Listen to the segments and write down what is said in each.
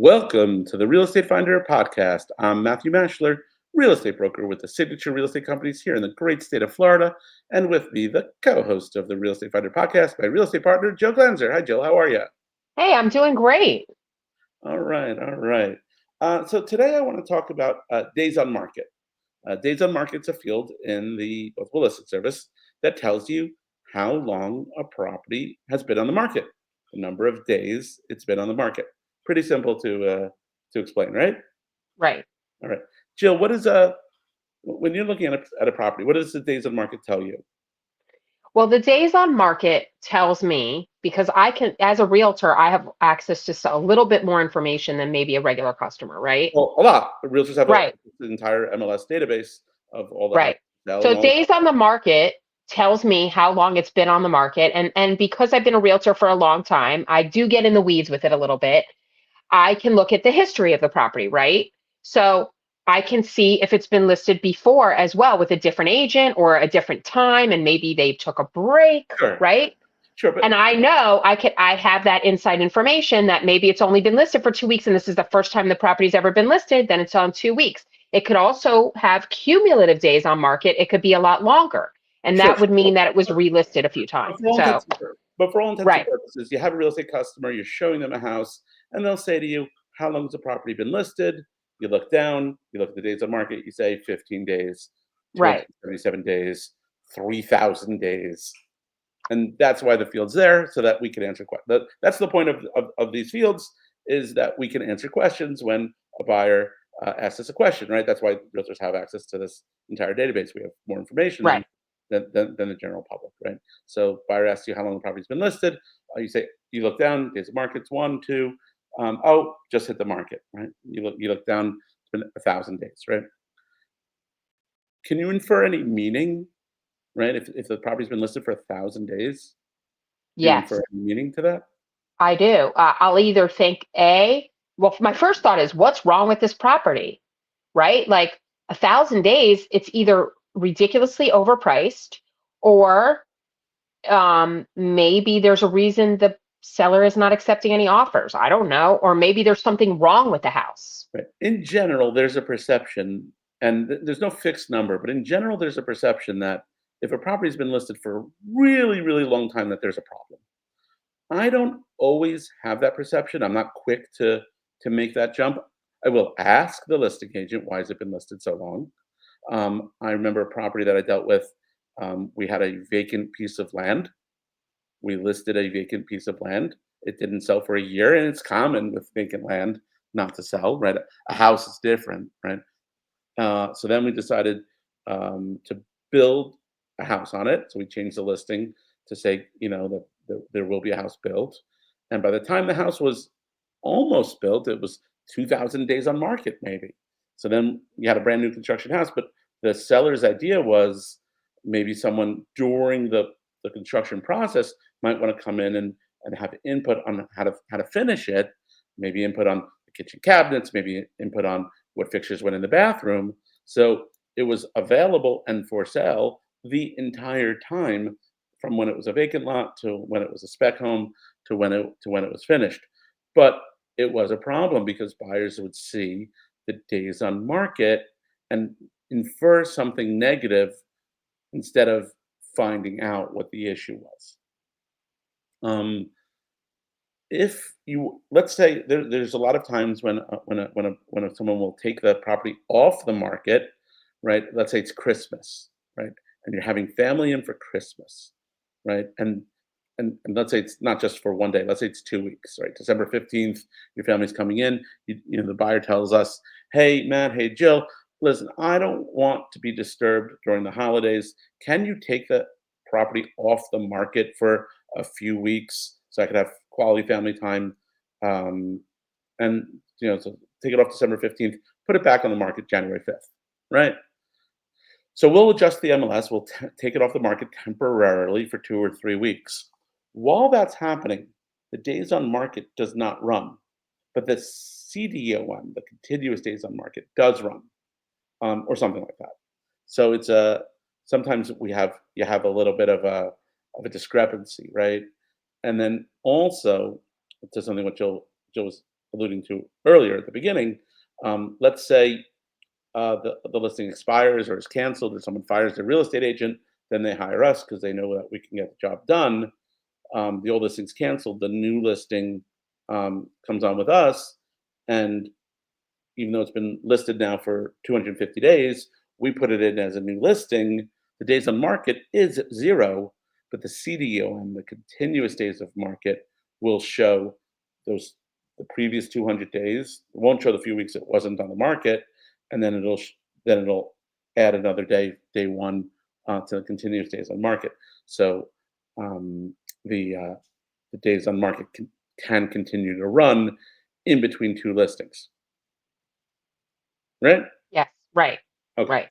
Welcome to the Real Estate Finder podcast. I'm Matthew Maschler, real estate broker with the signature real estate companies here in the great state of Florida. And with me, the co host of the Real Estate Finder podcast, my real estate partner, Jill Glanzer. Hi, Jill. How are you? Hey, I'm doing great. All right. All right. So today I want to talk about days on market. Days on market's a field in the both will listed service that tells you how long a property has been on the market, the number of days it's been on the market. Pretty simple to explain, right? Right. All right. Jill, when you're looking at a property, what does the days on market tell you? Well, the days on market tells me because as a realtor, I have access to a little bit more information than maybe a regular customer, right? Well, a lot. The realtors have Right, an entire MLS database of all the houses right. sell and So all the days on the market tells me how long it's been on the market. And because I've been a realtor for a long time, I do get in the weeds with it a little bit. I can look at the history of the property, right? So I can see if it's been listed before as well with a different agent or a different time, and maybe they took a break, sure, right? sure, but And I know I have that inside information that maybe it's only been listed for 2 weeks and this is the first time the property's ever been listed, then it's on 2 weeks. It could also have cumulative days on market. It could be a lot longer. And sure, that would sure. mean that it was relisted a few But times. for all So, intents and but for all intents and right, purposes, you have a real estate customer, you're showing them a house, and they'll say to you, "How long has the property been listed?" You look down, you look at the days on market, you say 15 days, right, 277 days, 3,000 days. And that's why the field's there, so that we can answer questions. That's the point of these fields, is that we can answer questions when a buyer asks us a question, right? That's why realtors have access to this entire database. We have more information right. than the general public, right? So buyer asks you how long the property's been listed. You look down, days of markets, one, two. Oh, just hit the market, right? You look down, it's been 1,000 days, right? Can you infer any meaning, right? If the property's been listed for 1,000 days, can you infer Yes. any meaning to that? I do. I'll either think well, my first thought is, what's wrong with this property, right? Like 1,000 days, it's either ridiculously overpriced or maybe there's a reason the seller is not accepting any offers. I don't know. Or maybe there's something wrong with the house. Right. In general, there's a perception, and there's no fixed number, but in general, there's a perception that if a property's been listed for a really, really long time, that there's a problem. I don't always have that perception. I'm not quick to make that jump. I will ask the listing agent, why has it been listed so long? I remember a property that I dealt with. We had a vacant piece of land. We listed a vacant piece of land. It didn't sell for a year, and it's common with vacant land not to sell, right? A house is different, right? So then we decided to build a house on it. So we changed the listing to say, that there will be a house built. And by the time the house was almost built, it was 2,000 days on market, maybe. So then you had a brand new construction house, but the seller's idea was maybe someone during the construction process might want to come in and have input on how to finish it, maybe input on the kitchen cabinets, maybe input on what fixtures went in the bathroom. So it was available and for sale the entire time, from when it was a vacant lot to when it was a spec home to when it was finished. But it was a problem because buyers would see the days on market and infer something negative instead of finding out what the issue was. Um, if you let's say there's a lot of times when someone will take the property off the market, right? Let's say it's Christmas, right? And you're having family in for Christmas, right? And let's say it's not just for one day. Let's say it's 2 weeks, right? December 15th, your family's coming in. The buyer tells us, "Hey, Matt. Hey, Jill. Listen, I don't want to be disturbed during the holidays. Can you take the property off the market for a few weeks so I could have quality family time?" Um, and so take it off December 15th, put it back on the market January 5th, right? So we'll adjust the MLS. We'll take it off the market temporarily for 2 or 3 weeks. While that's happening, the days on market does not run, but the CDOM, the continuous days on market, does run, or something like that. So it's a sometimes you have a little bit of a discrepancy, right? And then also to something what Jill was alluding to earlier at the beginning, let's say the listing expires or is canceled, or someone fires their real estate agent, then they hire us because they know that we can get the job done. The old listing's canceled, the new listing comes on with us, and even though it's been listed now for 250 days, we put it in as a new listing. The days on market is at 0, but the CDOM, the continuous days of market, will show those the previous 200 days. It won't show the few weeks it wasn't on the market, and then it'll add another day, day one, to the continuous days on market. So um, the days on market can continue to run in between two listings, right? Yes. Right. Okay. Right.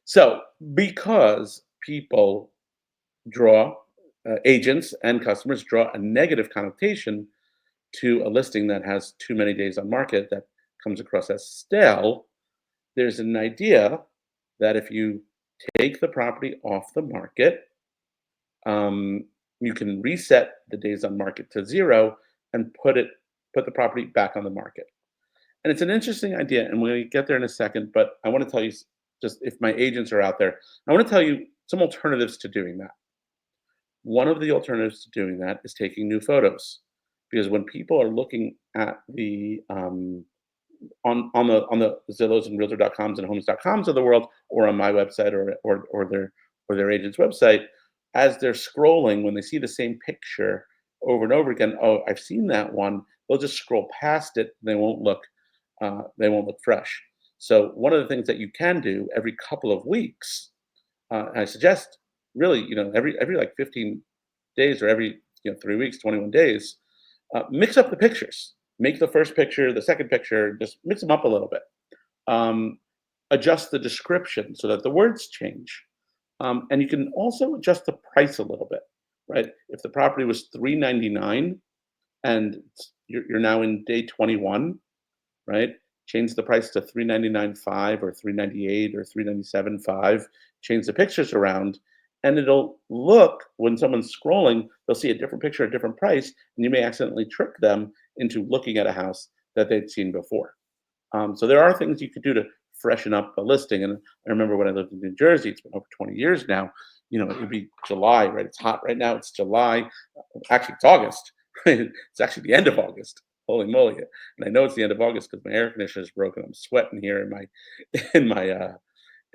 So because people draw, agents and customers draw a negative connotation to a listing that has too many days on market, that comes across as stale, there's an idea that if you take the property off the market, um, you can reset the days on market to 0 and put the property back on the market. And it's an interesting idea, and we're going to get there in a second. But I want to tell you, just if my agents are out there, I want to tell you some alternatives to doing that. One of the alternatives to doing that is taking new photos, because when people are looking at the on the Zillows and Realtor.coms and Homes.coms of the world, or on my website, or their agent's website, as they're scrolling, when they see the same picture over and over again, oh, I've seen that one. They'll just scroll past it. They won't look fresh. So one of the things that you can do every couple of weeks, I suggest really, every like 15 days, or every 3 weeks, 21 days, mix up the pictures. Make the first picture, the second picture, just mix them up a little bit. Um, Adjust the description so that the words change, and you can also adjust the price a little bit. Right? If the property was 399 and you're now in day 21, right? Change the price to 399.5 or 398 or 397.5. Change the pictures around, and it'll look, when someone's scrolling, they'll see a different picture, a different price, and you may accidentally trick them into looking at a house that they'd seen before. So there are things you could do to freshen up a listing. And I remember when I lived in New Jersey, it's been over 20 years now. It would be July, right? It's hot right now. It's July. Actually, it's August. Right? It's actually the end of August. Holy moly! And I know it's the end of August because my air conditioner is broken. I'm sweating here in my in my uh,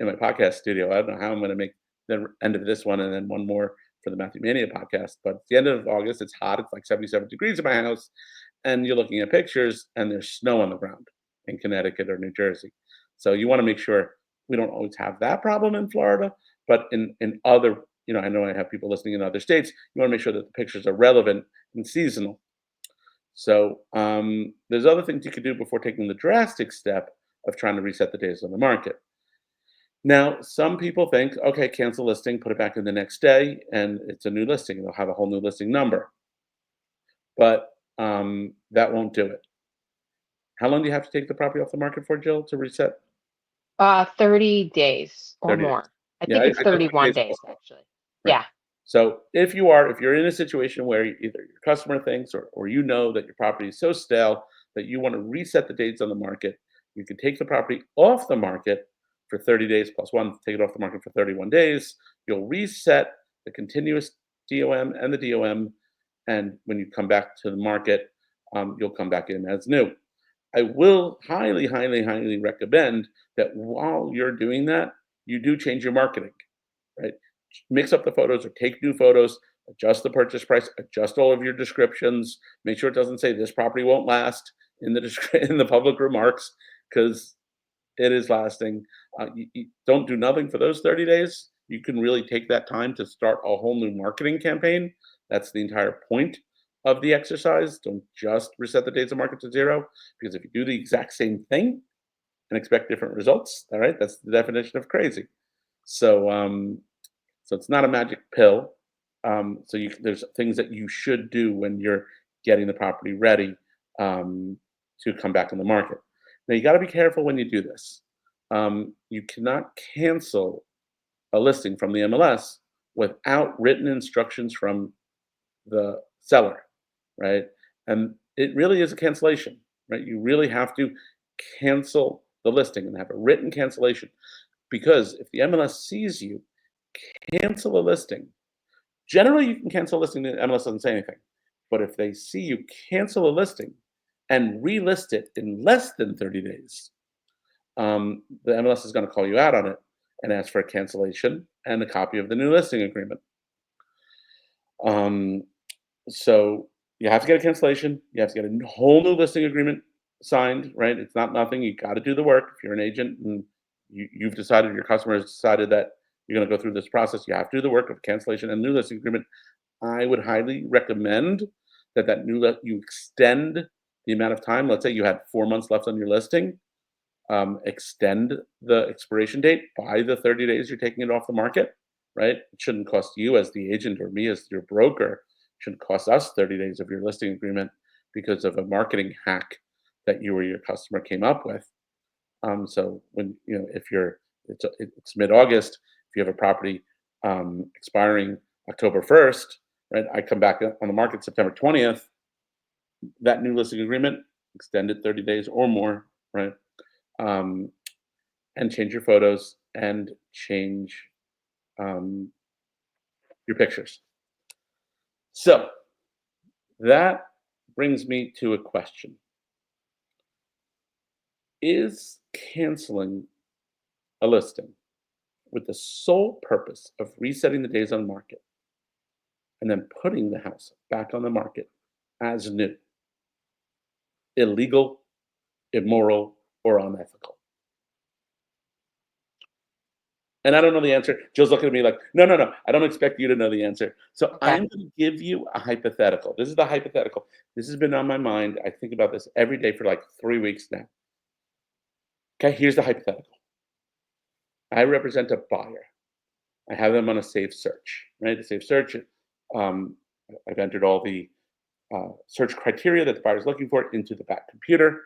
in my podcast studio. I don't know how I'm going to make the end of this one and then one more for the Matthew Mania podcast. But it's the end of August. It's hot. It's like 77 degrees in my house, and you're looking at pictures, and there's snow on the ground in Connecticut or New Jersey. So you want to make sure we don't always have that problem in Florida, but in other, I know I have people listening in other states. You want to make sure that the pictures are relevant and seasonal. So there's other things you could do before taking the drastic step of trying to reset the days on the market. Now, some people think, okay, cancel listing, put it back in the next day, and it's a new listing. They'll have a whole new listing number, but that won't do it. How long do you have to take the property off the market for, Jill, to reset? 30 days or 30 days. more. I Yeah, think it's I know 20 31 days days, also. actually. Right. Yeah. So if you're in a situation where either your customer thinks, or you know that your property is so stale that you want to reset the dates on the market, you can take the property off the market for 30 days plus one, take it off the market for 31 days. You'll reset the continuous DOM and the DOM, and when you come back to the market, you'll come back in as new. I will highly, highly, highly recommend that while you're doing that, you do change your marketing, right? Mix up the photos or take new photos, adjust the purchase price, adjust all of your descriptions, make sure it doesn't say this property won't last in the in the public remarks, because it is lasting. You don't do nothing for those 30 days. You can really take that time to start a whole new marketing campaign. That's the entire point of the exercise. Don't just reset the days of market to 0, because if you do the exact same thing and expect different results, all right, that's the definition of crazy. So, so it's not a magic pill. There's things that you should do when you're getting the property ready, to come back on the market. Now you got to be careful when you do this. You cannot cancel a listing from the MLS without written instructions from the seller, right? And it really is a cancellation. right? You really have to cancel the listing and have a written cancellation, because if the MLS sees you cancel a listing, generally you can cancel a listing, the MLS doesn't say anything. But if they see you cancel a listing and relist it in less than 30 days, the MLS is going to call you out on it and ask for a cancellation and a copy of the new listing agreement. Um, so you have to get a cancellation. You have to get a whole new listing agreement signed, right? It's not nothing. You got to do the work. If you're an agent and you've decided, your customer has decided that you're going to go through this process, you have to do the work of cancellation and new listing agreement. I would highly recommend that you extend the amount of time. Let's say you had 4 months left on your listing. Extend the expiration date by the 30 days you're taking it off the market, right? It shouldn't cost you as the agent or me as your broker. It shouldn't cost us 30 days of your listing agreement because of a marketing hack that you or your customer came up with. So when if it's mid-August, if you have a property expiring October 1st, right? I come back on the market September 20th. That new listing agreement extended 30 days or more, right? Um, and change your photos and change um, your pictures. So that brings me to a question. Is canceling a listing with the sole purpose of resetting the days on market and then putting the house back on the market as new illegal, immoral, or unethical? And I don't know the answer. Jill's looking at me like, no, no, no. I don't expect you to know the answer. So Okay. I'm going to give you a hypothetical. This is the hypothetical. This has been on my mind. I think about this every day for like 3 weeks now. Okay, here's the hypothetical. I represent a buyer. I have them on a safe search, right? A safe search. Um, I've entered all the search criteria that the buyer is looking for into the back computer,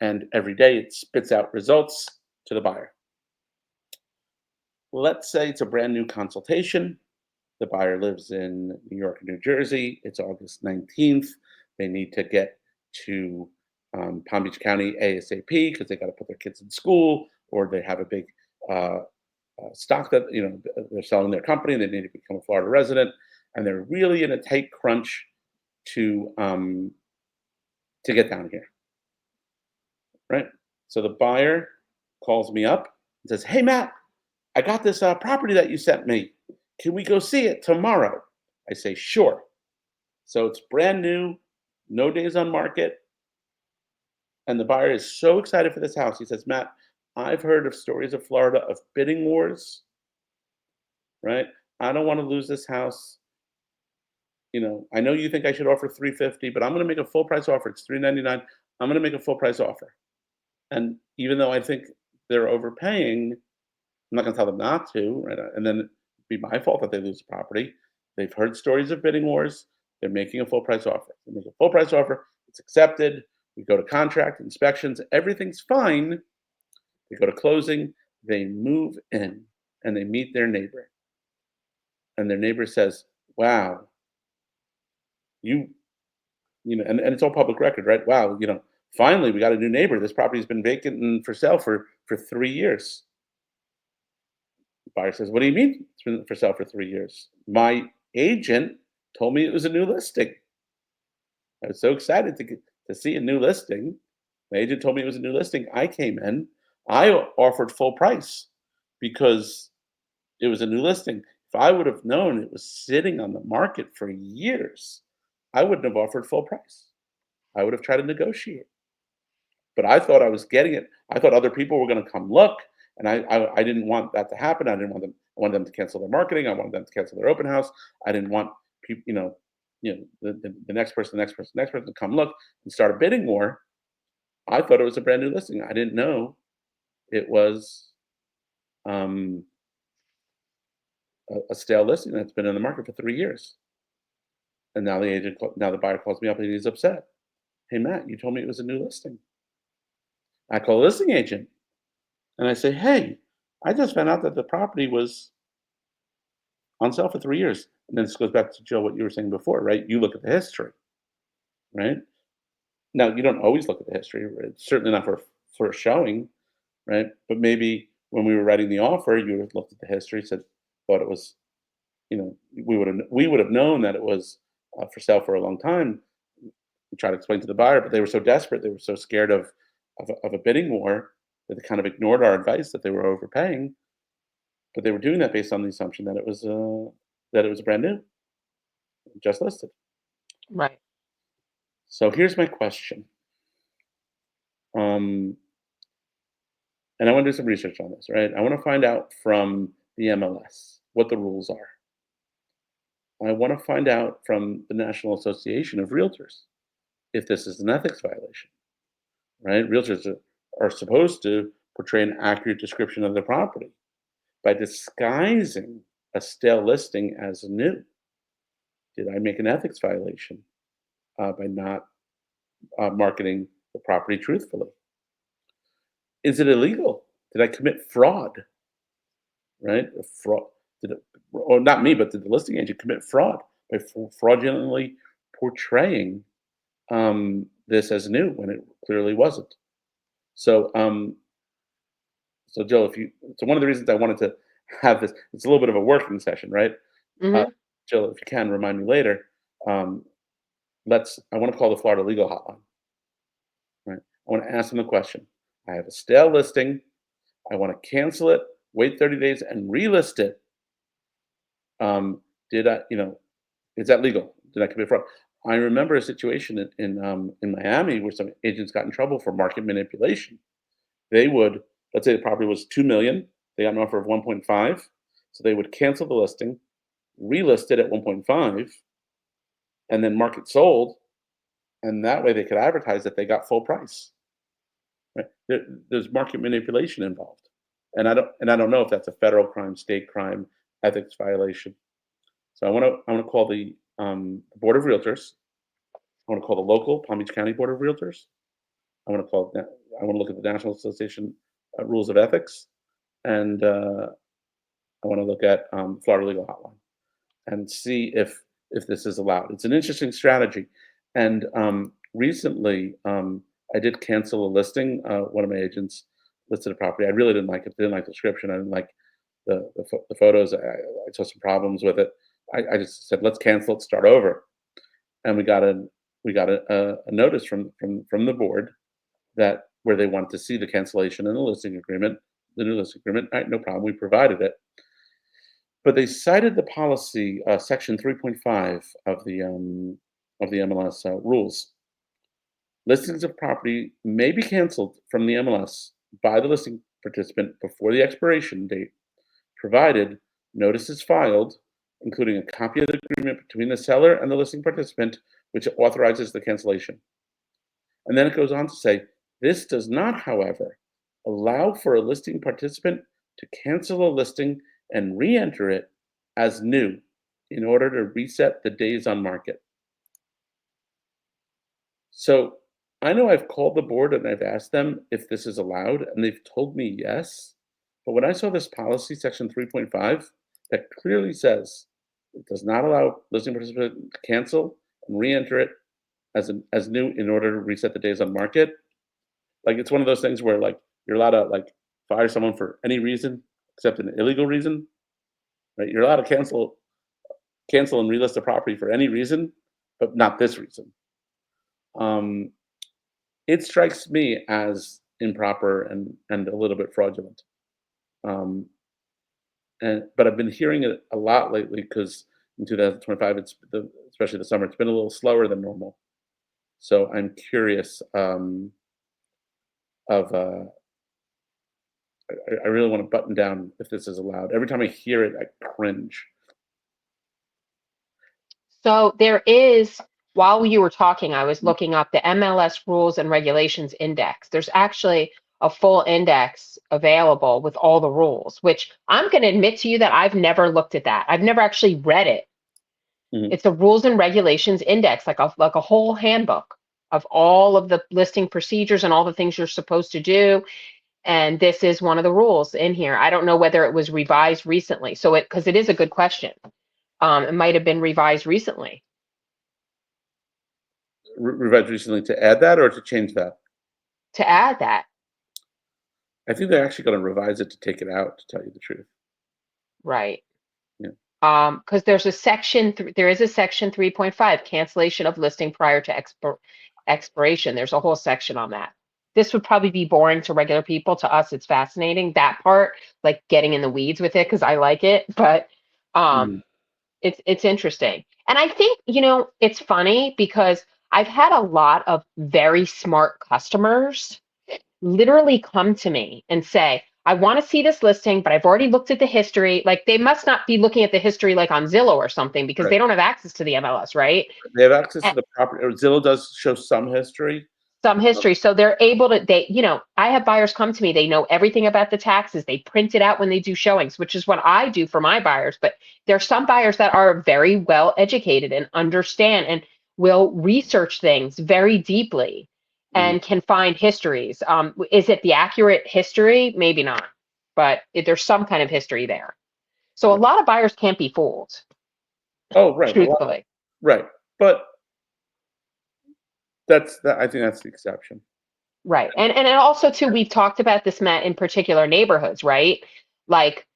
and every day it spits out results to the buyer. Let's say it's a brand new consultation. The buyer lives in New York and New Jersey. It's August 19th. They need to get to Palm Beach County ASAP because they got to put their kids in school, or they have a big uh, stock that they're selling their company. And they need to become a Florida resident, and they're really in a tight crunch to get down here, right? So the buyer calls me up and says, "Hey Matt, I got this property that you sent me. Can we go see it tomorrow?" I say, "Sure." So it's brand new, no days on market. And the buyer is so excited for this house. He says, "Matt, I've heard of stories of Florida of bidding wars, right? I don't want to lose this house. I know you think I should offer 350, but I'm going to make a full price offer. It's 399. I'm going to make a full price offer. And even though I think they're overpaying, I'm not going to tell them not to, right? And then it'd be my fault that they lose the property. They've heard stories of bidding wars. They're making a full price offer. They make a full price offer. It's accepted. We go to contract inspections. Everything's fine. They go to closing. They move in and they meet their neighbor. And their neighbor says, "Wow, you, and it's all public record, right? Wow, finally we got a new neighbor. This property's been vacant and for sale for 3 years." Buyer says, "What do you mean it's been for sale for 3 years? My agent told me it was a new listing. I was so excited to see a new listing. My agent told me it was a new listing. I came in. I offered full price because it was a new listing. If I would have known it was sitting on the market for years, I wouldn't have offered full price. I would have tried to negotiate. But I thought I was getting it. I thought other people were going to come look, and I didn't want that to happen. I didn't want them. I wanted them to cancel their marketing. I wanted them to cancel their open house. I didn't want people, the next person, the next person, the next person to come look and start a bidding war. I thought it was a brand new listing. I didn't know it was um, a stale listing that's been in the market for 3 years. And now now the buyer calls me up and he's upset. "Hey Matt, you told me it was a new listing." I call a listing agent and I say, "Hey, I just found out that the property was on sale for 3 years." And then this goes back to Joe, what you were saying before, right? You look at the history, right? Now, you don't always look at the history, right? Certainly not for a showing, right? But maybe when we were writing the offer, you would have looked at the history, said, thought it was, we would have known that it was for sale for a long time. We tried to explain to the buyer, but they were so desperate, they were so scared of a bidding war that they kind of ignored our advice that they were overpaying. But they were doing that based on the assumption that it was brand new, just listed. Right. So here's my question. Um, and I want to do some research on this, right? I want to find out from the MLS what the rules are. I want to find out from the National Association of Realtors if this is an ethics violation, right? Realtors are supposed to portray an accurate description of the property by disguising a stale listing as new. Did I make an ethics violation by not marketing the property truthfully? Is it illegal? Did I commit fraud? Right? Fraud. Or not me, but did the listing agent commit fraud by fraudulently portraying this as new when it clearly wasn't? So, so Joe, so one of the reasons I wanted to have this, it's a little bit of a working session, right? Uh, Hmm. Jill, if you can remind me later, um, I want to call the Florida legal hotline, right? I want to ask them the question. I have a stale listing. I want to cancel it, wait 30 days and relist it. Did I, is that legal? Did I commit fraud? I remember a situation in Miami where some agents got in trouble for market manipulation. They would, let's say the property was 2 million, they got an offer of 1.5, so they would cancel the listing, relist it at 1.5, and then market sold, and that way they could advertise that they got full price. Right? There's market manipulation involved, and I don't know if that's a federal crime, state crime, ethics violation. So I want to call the board of realtors. I want to call the local Palm Beach County Board of Realtors. I want to look at the National Association rules of ethics, and I want to look at Florida Legal Hotline and see if this is allowed. It's an interesting strategy, and recently I did cancel a listing. One of my agents listed a property. I really didn't like it. Didn't like the description. I didn't like the photos. I saw some problems with it. I just said let's cancel it, start over, and we got a notice from the board that where they wanted to see the cancellation and the listing agreement, the new listing agreement. All right, no problem. We provided it. But they cited the policy, section 3.5 of the MLS rules. Listings of property may be canceled from the MLS by the listing participant before the expiration date, provided notice is filed, including a copy of the agreement between the seller and the listing participant, which authorizes the cancellation. And then it goes on to say, this does not, however, allow for a listing participant to cancel a listing and re-enter it as new in order to reset the days on market. So I know I've called the board and I've asked them if this is allowed, and they've told me yes. But when I saw this policy, section 3.5, that clearly says it does not allow listing participant to cancel and re-enter it as new in order to reset the days on market. Like it's one of those things where like you're allowed to like fire someone for any reason except an illegal reason, right? You're allowed to cancel and relist a property for any reason, but not this reason. Um, it strikes me as improper and a little bit fraudulent. Um, but I've been hearing it a lot lately because in 2025, especially the summer, it's been a little slower than normal. So I'm curious of I really want to button down if this is allowed. Every time I hear it, I cringe. So there is, while you were talking, I was looking up the MLS Rules and Regulations Index. There's actually a full index available with all the rules, which I'm going to admit to you that I've never looked at that. I've never actually read it. Mhm. It's a Rules and Regulations Index, like a whole handbook of all of the listing procedures and all the things you're supposed to do. And this is one of the rules in here. I don't know whether it was revised recently. So because it is a good question. It might have been revised recently. revised recently to add that or to change that? to add that. I think they're actually gonna revise it to take it out, to tell you the truth. Right. Yeah. Because there is a section 3.5, cancellation of listing prior to expiration. There's a whole section on that. This would probably be boring to regular people. To us, it's fascinating, that part, like getting in the weeds with it, because I like it. But Mhm. it's interesting. And I think, it's funny because I've had a lot of very smart customers literally come to me and say, I want to see this listing, but I've already looked at the history. Like, they must not be looking at the history like on Zillow or something, because Right. they don't have access to the MLS, right? They have access to the property, or Zillow does show some history. Some Um, history. So they're able to, I have buyers come to me, they know everything about the taxes. They print it out when they do showings, which is what I do for my buyers. But there's some buyers that are very well educated and understand and will research things very deeply mhm. and can find histories. Is it the accurate history? Maybe not, but there's some kind of history there. So a Right. lot of buyers can't be fooled, Oh, right, a lot, truthfully. right, but I think that's the exception. Right. And also too, we've talked about this, Matt, in particular neighborhoods, right? Like,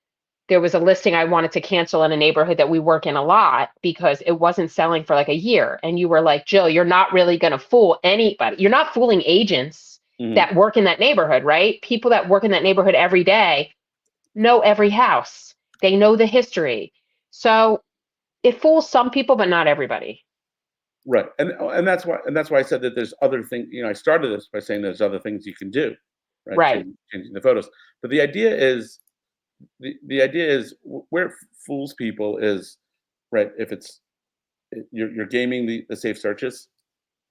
there was a listing I wanted to cancel in a neighborhood that we work in a lot because it wasn't selling for like a year. And you were like, Jill, you're not really going to fool anybody. You're not fooling agents Mhm. that work in that neighborhood, right? People that work in that neighborhood every day know every house. They know the history. So it fools some people, but not everybody. Right, and that's why I said that there's other things. I started this by saying there's other things you can do, right? Right. Changing the photos, but the idea is where it fools people is, right. If you're gaming the safe searches,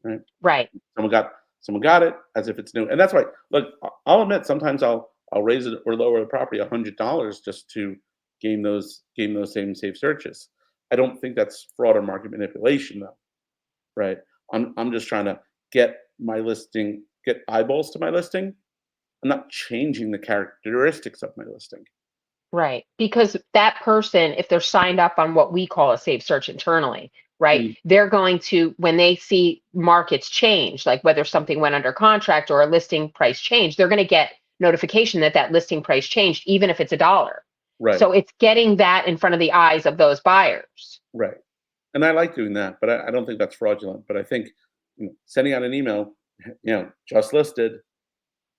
right? Right. Someone got someone got it as if it's new, and that's why. Look, I'll admit sometimes I'll raise it or lower the property $100 just to game those same safe searches. I don't think that's fraud or market manipulation though, right? I'm just trying to get eyeballs to my listing. I'm not changing the characteristics of my listing. Right. Because that person, if they're signed up on what we call a safe search internally, right, Mm, they're going to, when they see markets change, like whether something went under contract or a listing price change, they're going to get notification that that listing price changed, even if it's a dollar. right, So it's getting that in front of the eyes of those buyers. right. And I like doing that, but I don't think that's fraudulent. But I think sending out an email, just listed,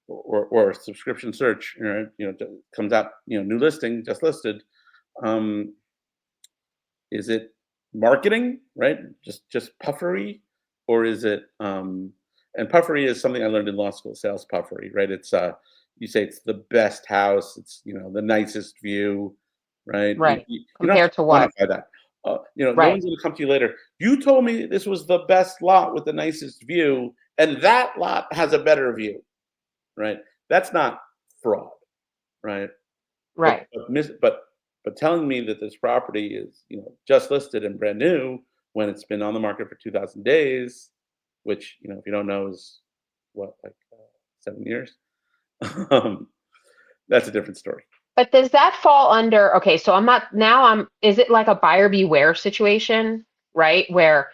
or a subscription search, comes out, new listing, just listed. Um, is it marketing, right? Just puffery, or is it? And puffery is something I learned in law school, sales puffery, right? It's you say it's the best house, it's the nicest view, right? Right. You don't have to Compared to what? quantify that. No Right. one's going to come to you later. You told me this was the best lot with the nicest view, and that lot has a better view, right? That's not fraud, right? But Right. but mis but telling me that this property is, just listed and brand new when it's been on the market for 2,000 days, which, if you don't know, is what, like, 7 years? Um, that's a different story. But does that fall under, okay, so I'm not, now is it like a buyer beware situation, right? Where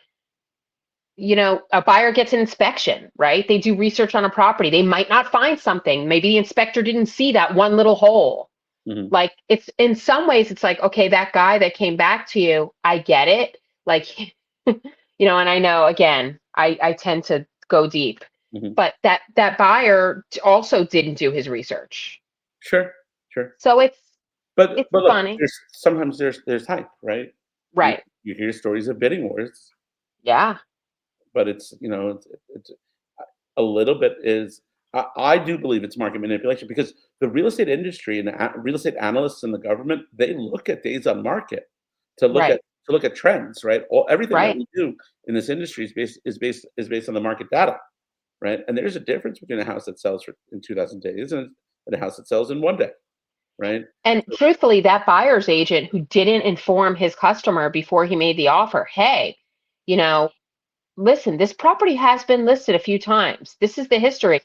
a buyer gets an inspection, right? They do research on a property. They might not find something. Maybe the inspector didn't see that one little hole. Mhm. Like, it's in some ways, it's like, okay, that guy that came back to you, I get it. Like, and I know, again, I tend to go deep, Mhm. but that buyer also didn't do his research. Sure, sure. So it's But look, funny. there's hype, right? You Right. you hear stories of bidding wars, Yeah. but it's a little bit is I do believe it's market manipulation because the real estate industry and real estate analysts in the government, they look at days on market to look at Right. to look at trends, right? Everything that Right. we do in this industry is based on the market data, right? And there's a difference between a house that sells in 2,000 days and a house that sells in 1 day, right? And So, truthfully, that buyer's agent who didn't inform his customer before he made the offer, hey, you know, listen, this property has been listed a few times. This is the history.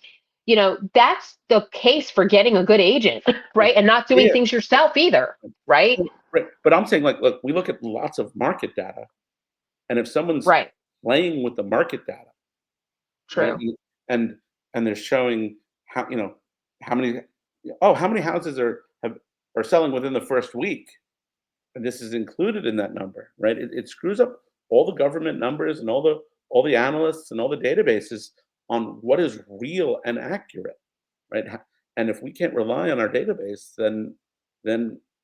That's the case for getting a good agent, right? And not doing yeah, things yourself either, right? right. But I'm saying, like, look, we look at lots of market data, and if someone's Right. playing with the market data, right? True. And and they're showing how how many how many houses are selling within the first week, and this is included in that number, right? It screws up all the government numbers and all the analysts and all the databases on what is real and accurate, right? And if we can't rely on our database, then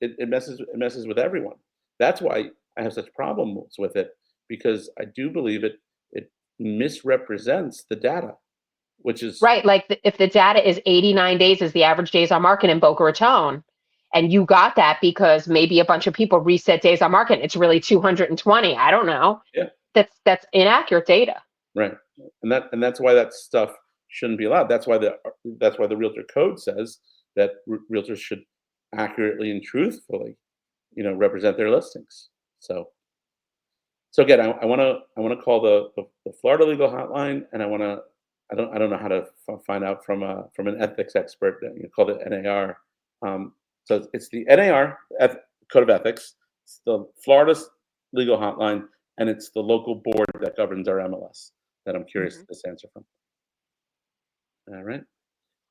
it messes with everyone. That's why I have such problems with it, because I do believe it misrepresents the data, which is Right, like, if the data is 89 days is the average days on market in Boca Raton, and you got that because maybe a bunch of people reset days on market, it's really 220, I don't know. yeah, That's inaccurate data. right. And that's why that stuff shouldn't be allowed. That's why the realtor code says that realtors should accurately and truthfully, represent their listings. So again, I want to call the Florida legal hotline, and I don't know how to find out from an ethics expert. Call it NAR. So it's the NAR Code of Ethics. It's the Florida legal hotline, and it's the local board that governs our MLS that I'm curious Mhm. this answer from. All right.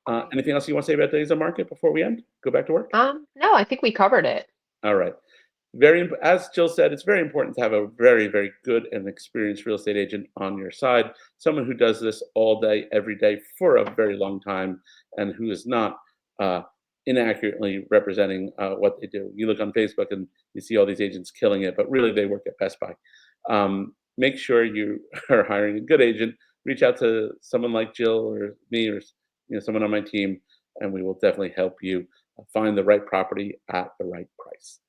Okay. Anything else you want to say about days on market before we end? Go back to work. No, I think we covered it. All right. As Jill said, it's very important to have a very, very good and experienced real estate agent on your side, someone who does this all day, every day for a very long time, and who is not uh, inaccurately representing what they do. You look on Facebook and you see all these agents killing it, but really they work at Best Buy. Make sure you are hiring a good agent. Reach out to someone like Jill or me, or someone on my team, and we will definitely help you find the right property at the right price.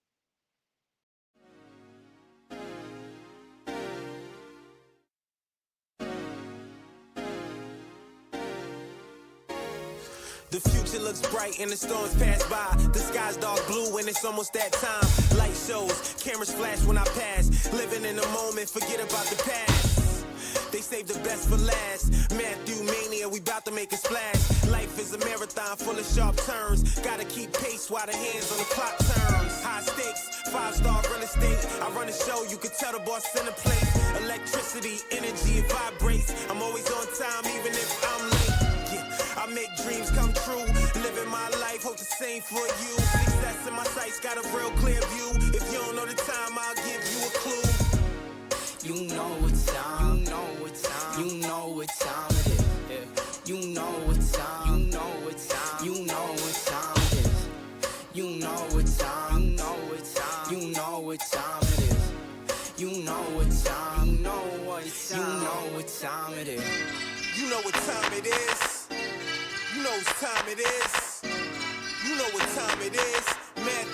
The future looks bright and the storms pass by. The sky's dark blue and it's almost that time. Light shows, cameras flash when I pass. Living in the moment, forget about the past. They save the best for last. Matthew Mania, we bout to make a splash. Life is a marathon full of sharp turns. Gotta keep pace while the hands on the clock turns. High stakes, 5-star real estate. I run a show, you can tell the boss in the place. Electricity, energy, it vibrates. I'm always on time even if I'm late. I make dreams come true, living my life, hope the same for you. Success in my sights, got a real clear view. If you don't know the time, I'll give you a clue. You know what time, you know what time, you know what time it is. Yeah. You know what time, you know what time, you know what time it is. You know what time, you know what time, you know what time it is. You know what time, you know what time, you know what time it is. You know what time it is. You know what time it is. You know what time it is. Man,